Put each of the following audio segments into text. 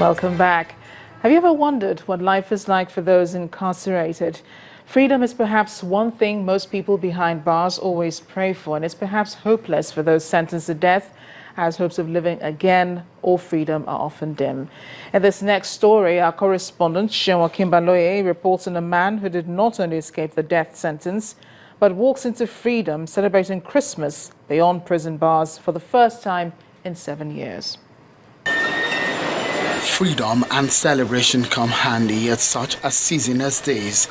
Welcome back. Have you ever wondered what life is like for those incarcerated? Freedom is perhaps one thing most people behind bars always pray for, and it's perhaps hopeless for those sentenced to death, as hopes of living again or freedom are often dim. In this next story, our correspondent, Kimberloye, reports on a man who did not only escape the death sentence, but walks into freedom, celebrating Christmas beyond prison bars for the first time in 7 years. Freedom and celebration come handy at such a season as this.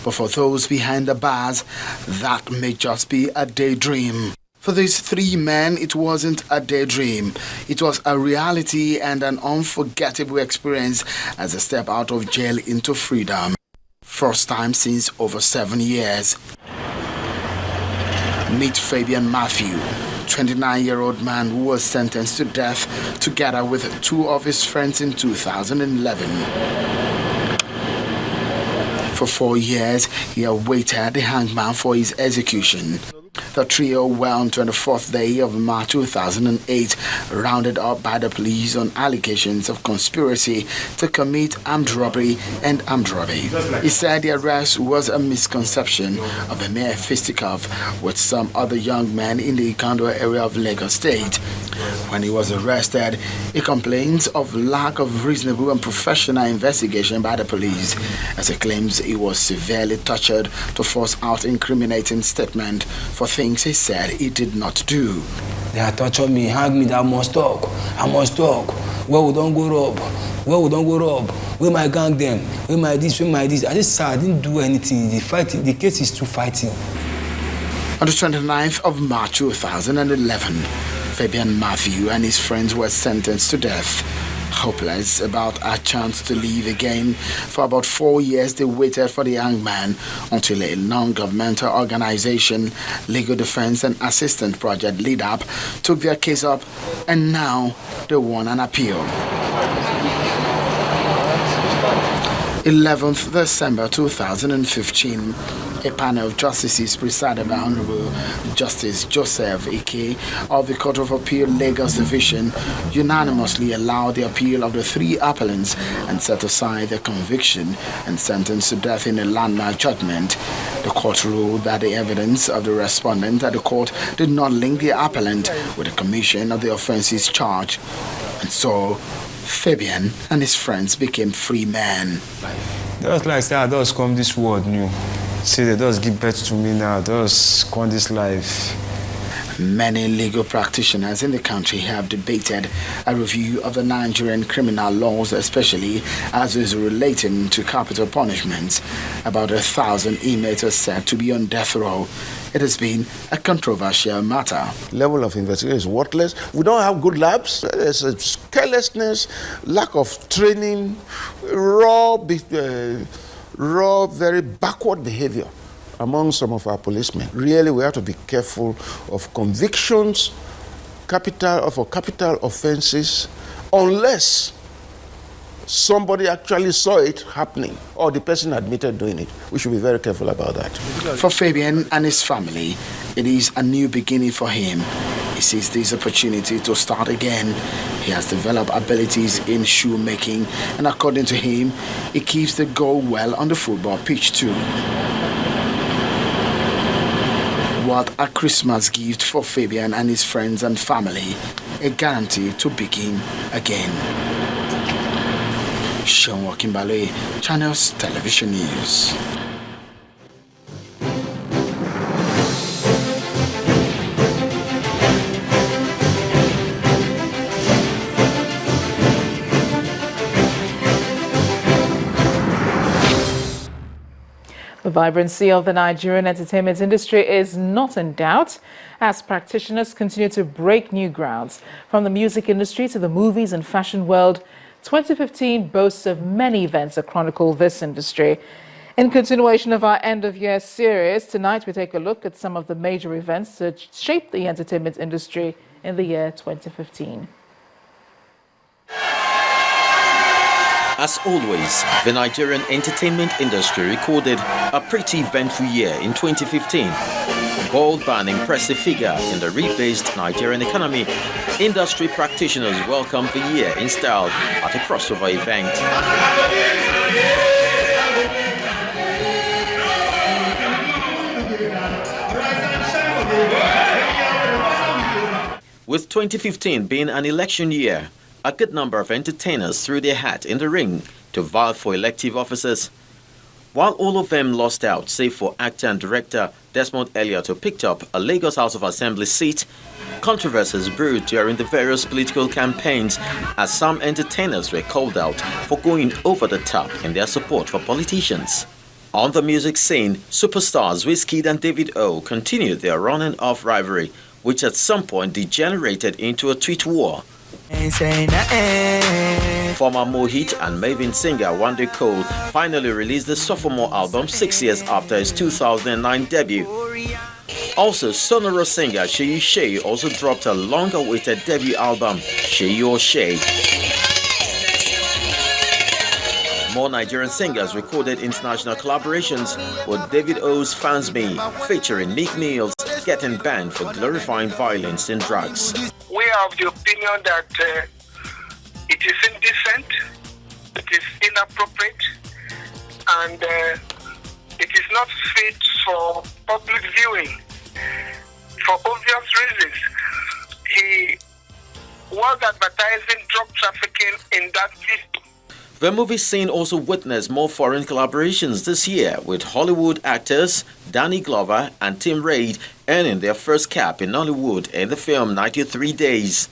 But for those behind the bars, that may just be a daydream. For these three men, it wasn't a daydream. It was a reality and an unforgettable experience as they step out of jail into freedom. First time since over 7 years. Meet Fabian Matthew, 29-year-old man who was sentenced to death together with two of his friends in 2011. For 4 years, he awaited the hangman for his execution. The trio were on 24th day of March 2008, rounded up by the police on allegations of conspiracy to commit armed robbery and armed robbery. He said the arrest was a misconception of a mere fisticuff with some other young men in the Ikondo area of Lagos State. When he was arrested, he complains of lack of reasonable and professional investigation by the police, as he claims he was severely tortured to force out incriminating statement for things he said he did not do. They had tortured me, hang me, that I must talk. Where we don't go rob? Where my gang them? Where my this? I just said I didn't do anything. The case is still fighting. On the 29th of March 2011, Fabian Matthew and his friends were sentenced to death. Hopeless about a chance to live again, for about 4 years they waited for the young man until a non-governmental organization, Legal Defense and Assistance Project lead-up, took their case up, and now they won an appeal. 11th December 2015. A panel of justices presided by Honorable Justice Joseph Ike of the Court of Appeal Lagos Division unanimously allowed the appeal of the three appellants and set aside their conviction and sentence to death in a landmark judgment. The court ruled that the evidence of the respondent at the court did not link the appellant with the commission of the offences charged, and so Fabian and his friends became free men. Just like that, I just come this world new. See, they just give birth to me now, just come this life. Many legal practitioners in the country have debated a review of the Nigerian criminal laws, especially as is relating to capital punishments. About 1,000 inmates are said to be on death row. It has been a controversial matter. Level of investigation is worthless. We don't have good labs. There's a carelessness, lack of training, raw, very backward behavior among some of our policemen. Really, we have to be careful of convictions, for capital offenses, unless somebody actually saw it happening or the person admitted doing it. We should be very careful about that. For Fabian and his family, it is a new beginning for him. He sees this opportunity to start again. He has developed abilities in shoemaking, and according to him, he keeps the goal well on the football pitch too. What a Christmas gift for Fabian and his friends and family, a guarantee to begin again. Kimberloye, Channels Television News. The vibrancy of the Nigerian entertainment industry is not in doubt as practitioners continue to break new grounds. From the music industry to the movies and fashion world, 2015 boasts of many events that chronicle this industry. In continuation of our end-of-year series, tonight we take a look at some of the major events that shaped the entertainment industry in the year 2015. As always, the Nigerian entertainment industry recorded a pretty eventful year in 2015. called by an impressive figure in the rebased Nigerian economy, industry practitioners welcomed the year in style at a crossover event. With 2015 being an election year, a good number of entertainers threw their hat in the ring to vie for elective offices. While all of them lost out, save for actor and director Desmond Elliott, who picked up a Lagos House of Assembly seat, controversies brewed during the various political campaigns as some entertainers were called out for going over the top in their support for politicians. On the music scene, superstars Wizkid and David O continued their on-and-off rivalry, which at some point degenerated into a tweet war. Former Mohit and Maven singer Wande Cole finally released the sophomore album 6 years after his 2009 debut. Also, Sonoro singer Seyi Shey also dropped a long-awaited debut album, Seyi or Shey. More Nigerian singers recorded international collaborations with David O's Fans Me, featuring Meek Mills getting banned for glorifying violence and drugs. We are of the opinion that it is indecent, it is inappropriate, and it is not fit for public viewing for obvious reasons. He was advertising drug trafficking in that video. The movie scene also witnessed more foreign collaborations this year, with Hollywood actors Danny Glover and Tim Reid earning their first cap in Nollywood in the film 93 Days.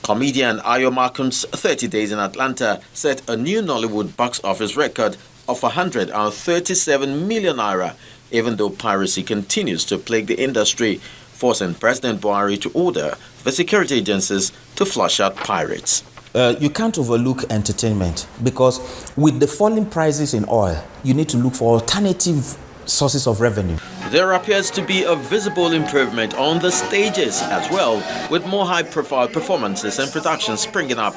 Comedian Ayo Makun's 30 Days in Atlanta set a new Nollywood box office record of 137 million naira, even though piracy continues to plague the industry, forcing President Buhari to order the security agencies to flush out pirates. You can't overlook entertainment, because with the falling prices in oil, you need to look for alternative sources of revenue. There appears to be a visible improvement on the stages as well, with more high-profile performances and productions springing up.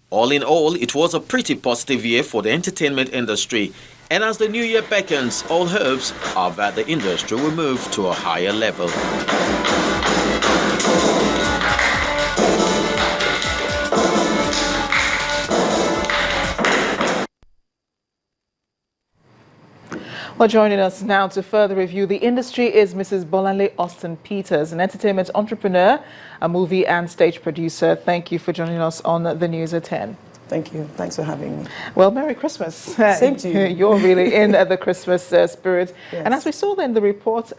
All in all, it was a pretty positive year for the entertainment industry. And as the new year beckons, all hopes are that the industry will move to a higher level. Well, joining us now to further review the industry is Mrs. Bolanle Austin Peters, an entertainment entrepreneur, a movie and stage producer. Thank you for joining us on the News at 10. Thank you. Thanks for having me. Well, Merry Christmas. Same to you. You're really in the Christmas spirit. Yes. And as we saw in the report,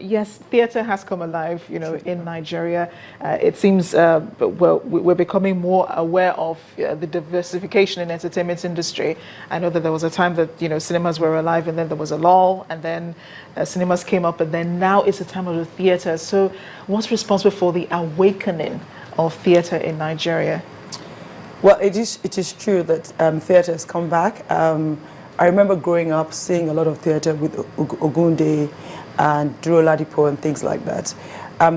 yes, theatre has come alive, in Nigeria. It seems, well, we're becoming more aware of the diversification in entertainment industry. I know that there was a time that, cinemas were alive, and then there was a lull, and then cinemas came up, and then now it's a time of the theatre. So what's responsible for the awakening of theatre in Nigeria? Well, it is true that theatre has come back. I remember growing up seeing a lot of theatre with Ogunde and Duro Ladipo and things like that.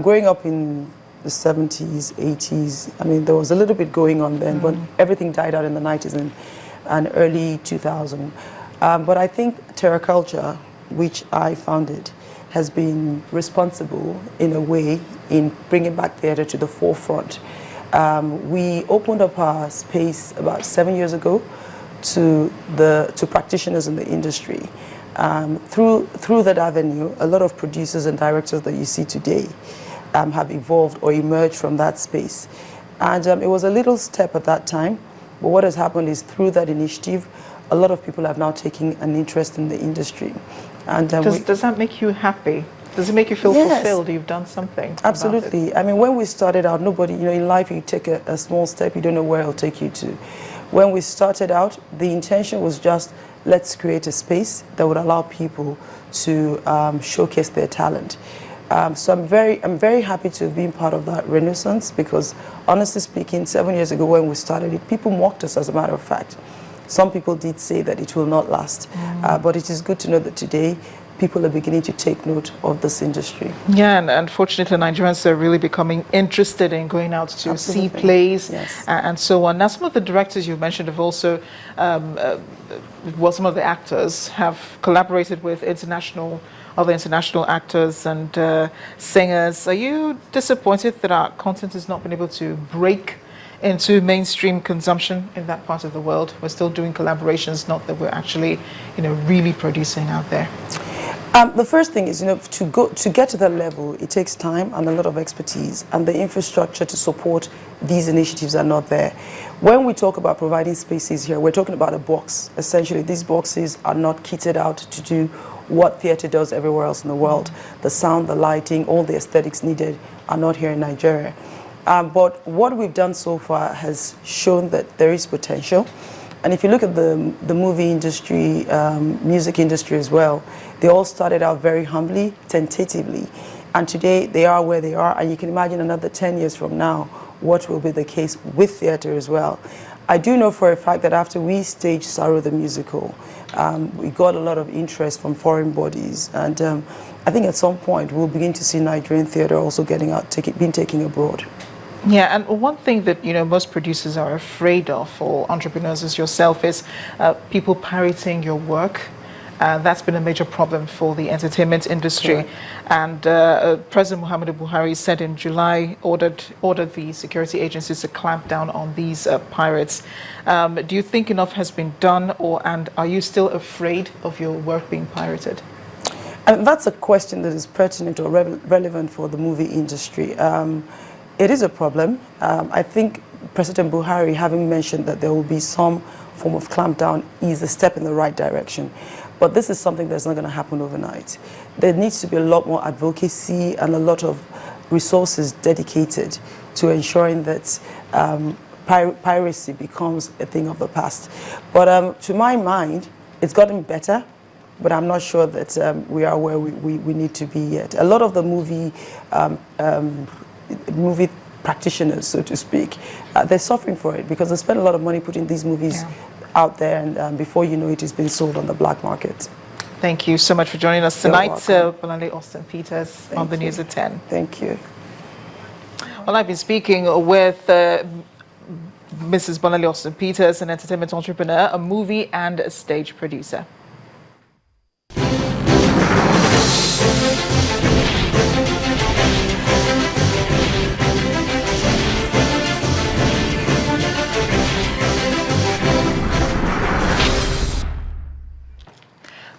Growing up in the 70s, 80s, I mean, there was a little bit going on then, but everything died out in the 90s and early 2000. But I think Terra Culture, which I founded, has been responsible in a way in bringing back theatre to the forefront. We opened up our space about 7 years ago to practitioners in the industry. Through that avenue, a lot of producers and directors that you see today have evolved or emerged from that space. And it was a little step at that time, but what has happened is through that initiative, a lot of people have now taken an interest in the industry. And does that make you happy? Does it make you feel fulfilled? You've done something. Absolutely. I mean, when we started out, nobody, in life, you take a small step, you don't know where it'll take you to. When we started out, the intention was just, let's create a space that would allow people to showcase their talent. So I'm very happy to have been part of that renaissance, because honestly speaking, 7 years ago when we started it, people mocked us, as a matter of fact. some people did say that it will not last. But it is good to know that today people are beginning to take note of this industry. Yeah, and unfortunately, Nigerians are really becoming interested in going out to see plays and so on. Now, some of the directors you mentioned have also, some of the actors have collaborated with other international actors and singers. Are you disappointed that our content has not been able to break into mainstream consumption in that part of the world? We're still doing collaborations, not that we're actually, really producing out there. The first thing is, to get to that level, it takes time and a lot of expertise, and the infrastructure to support these initiatives are not there. When we talk about providing spaces here, we're talking about a box. Essentially, these boxes are not kitted out to do what theater does everywhere else in the world. The sound, the lighting, all the aesthetics needed are not here in Nigeria. But what we've done so far has shown that there is potential. And if you look at the movie industry, music industry as well, they all started out very humbly, tentatively. And today they are where they are. And you can imagine another 10 years from now, what will be the case with theater as well. I do know for a fact that after we staged Saru the musical, we got a lot of interest from foreign bodies. And I think at some point we'll begin to see Nigerian theater also being taken abroad. Yeah, and one thing that most producers are afraid of, or entrepreneurs as yourself, is people pirating your work. That's been a major problem for the entertainment industry. Correct. And President Muhammadu Buhari said in July, ordered the security agencies to clamp down on these pirates. Do you think enough has been done, and are you still afraid of your work being pirated? And that's a question that is pertinent or relevant for the movie industry. It is a problem. I think President Buhari, having mentioned that there will be some form of clampdown, is a step in the right direction. But this is something that's not going to happen overnight. There needs to be a lot more advocacy and a lot of resources dedicated to ensuring that piracy becomes a thing of the past. But to my mind, it's gotten better, but I'm not sure that we are where we need to be yet. A lot of the movie practitioners, so to speak, they're suffering for it because they spend a lot of money putting these movies out there, and before you know it, it's been sold on the black market. Thank you so much for joining us tonight, Bolanle Austin Peters on the News at 10. Thank you. Well, I've been speaking with Mrs. Bolanle Austin Peters, an entertainment entrepreneur, a movie and a stage producer.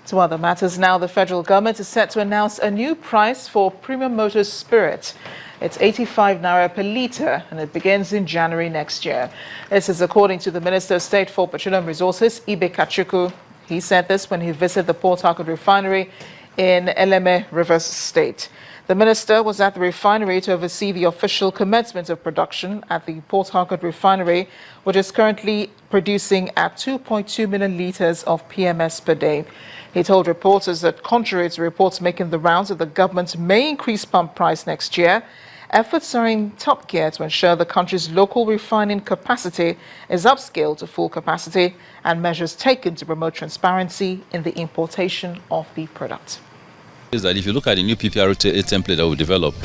To other matters now, the federal government is set to announce a new price for premium motor spirit. It's 85 naira per litre, and it begins in January next year. This is according to the Minister of State for Petroleum Resources, Ibe Kachuku. He said this when he visited the Port Harcourt refinery in Eleme, Rivers State. The minister was at the refinery to oversee the official commencement of production at the Port Harcourt refinery, which is currently producing at 2.2 million litres of PMS per day. He told reporters that contrary to reports making the rounds that the government may increase pump price next year, efforts are in top gear to ensure the country's local refining capacity is upscaled to full capacity and measures taken to promote transparency in the importation of the product. Is that if you look at the new Pt.3 template that we developed,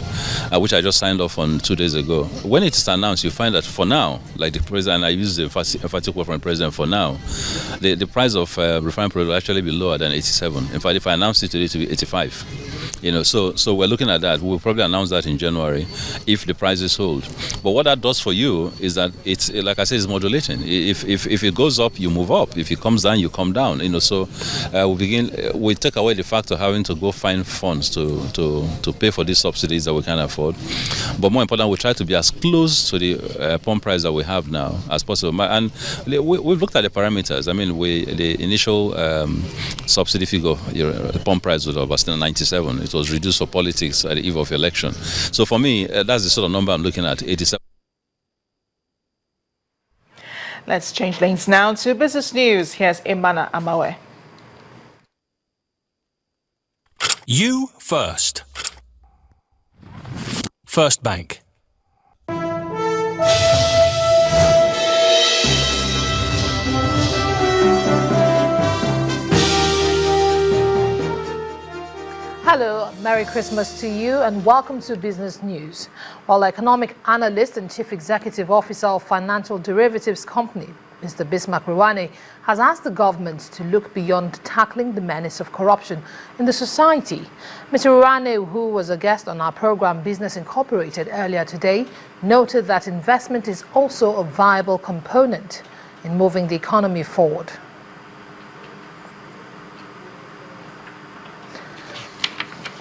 which I just signed off on 2 days ago, when it is announced, you find that for now, like the president, I use the emphatic word from the president, for now, the price of refined product will actually be lower than 87. In fact, if I announce it today, it will be 85. So we're looking at that. We'll probably announce that in January if the prices hold. But what that does for you is that it's, like I said, it's modulating. If it goes up, you move up. If it comes down, you come down. So we take away the fact of having to go find funds to pay for these subsidies that we can afford. But more important, we try to be as close to the pump price that we have now as possible. And we've looked at the parameters. I mean, the initial subsidy figure, pump price was about 97. It was reduced for politics at the eve of election. So for me, that's the sort of number I'm looking at, 87. Let's change lanes now to business news. Here's Imana Amawe. You first. First Bank. Hello, Merry Christmas to you and welcome to Business News. While economic analyst and chief executive officer of financial derivatives company, Mr. Bismarck Ruwane, has asked the government to look beyond tackling the menace of corruption in the society. Mr. Ruwane, who was a guest on our program Business Incorporated earlier today, noted that investment is also a viable component in moving the economy forward.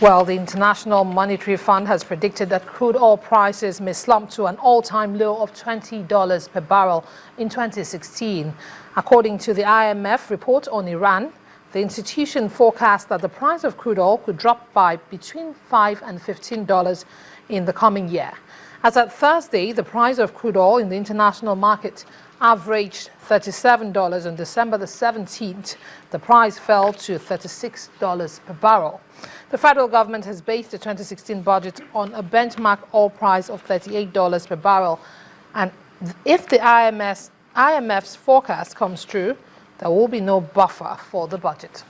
Well, the International Monetary Fund has predicted that crude oil prices may slump to an all-time low of $20 per barrel in 2016. According to the IMF report on Iran, the institution forecast that the price of crude oil could drop by between $5 and $15 in the coming year. As at Thursday, the price of crude oil in the international market averaged $37 on December the 17th. The price fell to $36 per barrel. The federal government has based the 2016 budget on a benchmark oil price of $38 per barrel. And if the IMF's forecast comes true, there will be no buffer for the budget.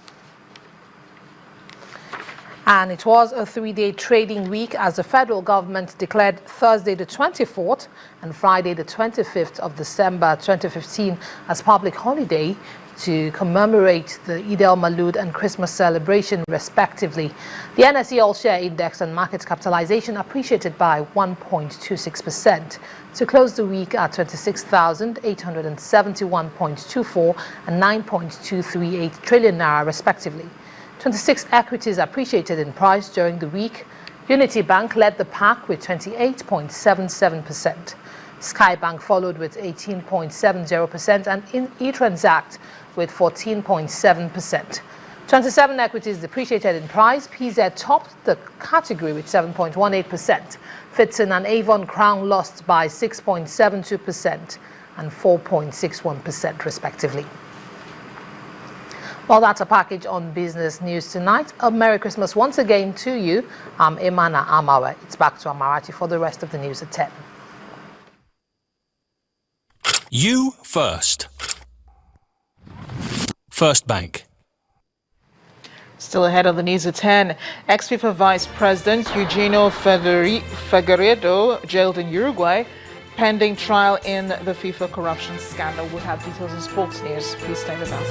And it was a three-day trading week as the federal government declared Thursday the 24th and Friday the 25th of December 2015 as public holiday to commemorate the Eid al-Maulud and Christmas celebration, respectively. The NSE All-Share Index and market capitalization appreciated by 1.26% to close the week at 26,871.24 and 9.238 trillion naira, respectively. 26 equities appreciated in price during the week. Unity Bank led the pack with 28.77%. Skybank followed with 18.70% and eTransact with 14.7%. 27 equities depreciated in price. PZ topped the category with 7.18%. Fitson and Avon Crown lost by 6.72% and 4.61%, respectively. Well, that's a package on Business News tonight. A Merry Christmas once again to you. I'm Emana Amawe. It's back to Amarachi for the rest of the news at 10. You first. First Bank. Still ahead of the news at 10, ex-FIFA Vice President Eugenio Figueiredo jailed in Uruguay, pending trial in the FIFA corruption scandal. We'll have details in sports news. Please stay with us.